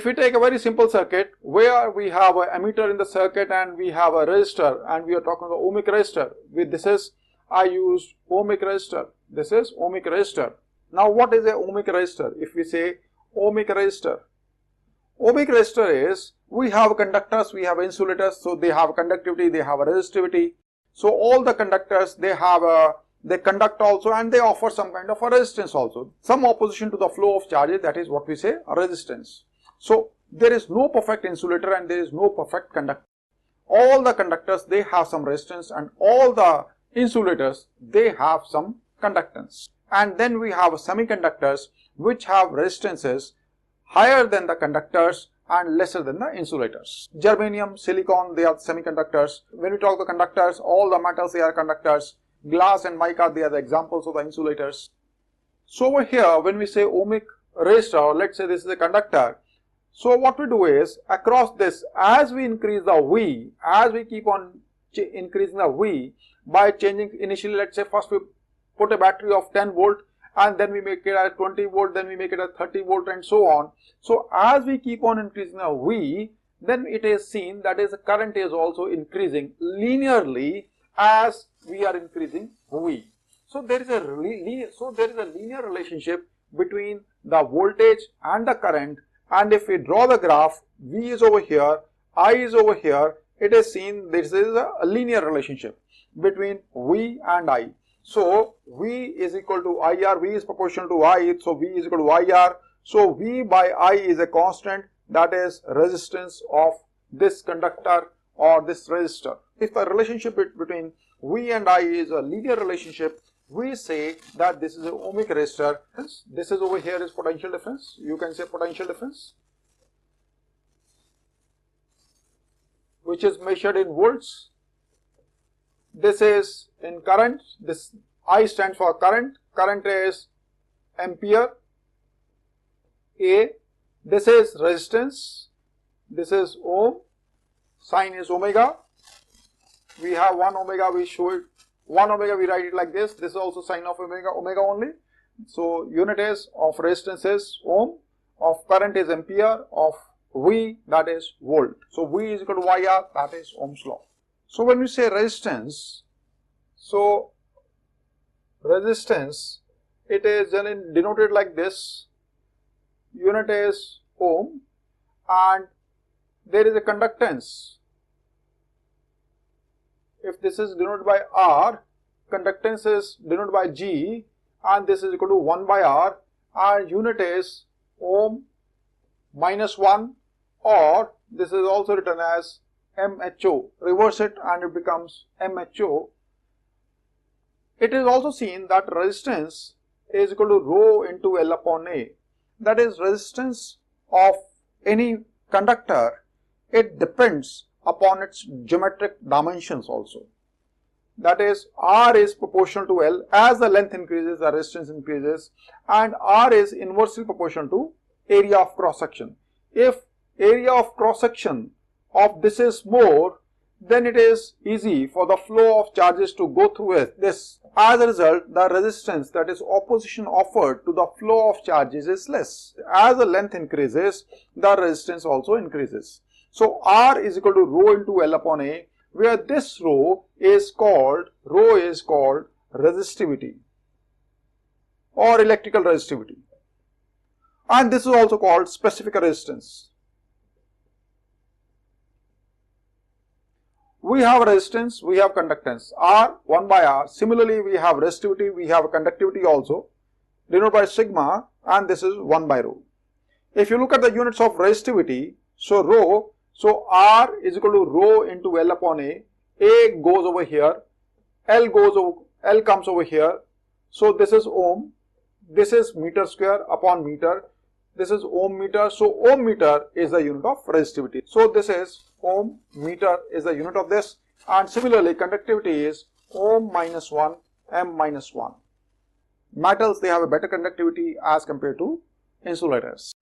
If we take a very simple circuit where we have an emitter in the circuit and we have a resistor, and we are talking about ohmic resistor. With this is, I used ohmic resistor. This is ohmic resistor. Now what is a ohmic resistor? If we say ohmic resistor, ohmic resistor is, we have conductors, we have insulators, so they have conductivity, they have a resistivity. So all the conductors, they conduct also, and they offer some kind of a resistance also, some opposition to the flow of charges. That is what we say a resistance. So there is no perfect insulator and there is no perfect conductor. All the conductors, they have some resistance, and all the insulators, they have some conductance. And then we have semiconductors which have resistances higher than the conductors and lesser than the insulators. Germanium, silicon, they are semiconductors. When we talk the conductors, all the metals, they are conductors. Glass and mica, they are the examples of the insulators. So over here, when we say ohmic resistor, let's say this is a conductor. So what we do is, across this, as we increase the V, as we keep on increasing the V by changing, initially let's say first we put a battery of 10 volt and then we make it at 20 volt, then we make it at 30 volt and so on. So as we keep on increasing the V, then it is seen that is the current is also increasing linearly as we are increasing V. So there is a linear relationship between the voltage and the current. And if we draw the graph, V is over here, I is over here, it is seen this is a linear relationship between V and I. So V is equal to IR, V is proportional to I, so V is equal to IR. So V by I is a constant, that is resistance of this conductor or this resistor. If the relationship between V and I is a linear relationship, we say that this is an ohmic resistor. This is over here is potential difference. You can say potential difference, which is measured in volts. This is in current. This I stands for current. Current is ampere. A. This is resistance. This is ohm. Sign is omega. We have 1 omega. We show it 1 omega. We write it like this. This is also sign of omega. Omega only. So unit is of resistance is ohm. Of current is ampere. Of V, that is volt. So V is equal to IR, that is Ohm's law. So when we say resistance, so resistance, it is denoted like this. Unit is ohm, and there is a conductance. If this is denoted by R, conductance is denoted by G, and this is equal to 1 by R. Our unit is ohm minus 1, or this is also written as MHO. Reverse it and it becomes MHO. It is also seen that resistance is equal to rho into L upon A. That is, resistance of any conductor, it depends upon its geometric dimensions also. That is, R is proportional to L. As the length increases, the resistance increases, and R is inversely proportional to area of cross section. If area of cross section of this is more, then it is easy for the flow of charges to go through this. As a result, the resistance, that is opposition offered to the flow of charges, is less. As the length increases, the resistance also increases. So R is equal to rho into L upon A, where this rho is called resistivity or electrical resistivity, and this is also called specific resistance. We have resistance, we have conductance, R 1 by R. Similarly, we have resistivity, we have conductivity also, denoted by sigma, and this is 1 by rho. If you look at the units of resistivity, so rho, so R is equal to rho into L upon A. A goes over here, L comes over here. So this is ohm, this is meter square upon meter, this is ohm meter. So ohm meter is the unit of resistivity. So this is ohm meter is the unit of this, and similarly conductivity is ohm minus 1, M minus 1. Metals, they have a better conductivity as compared to insulators.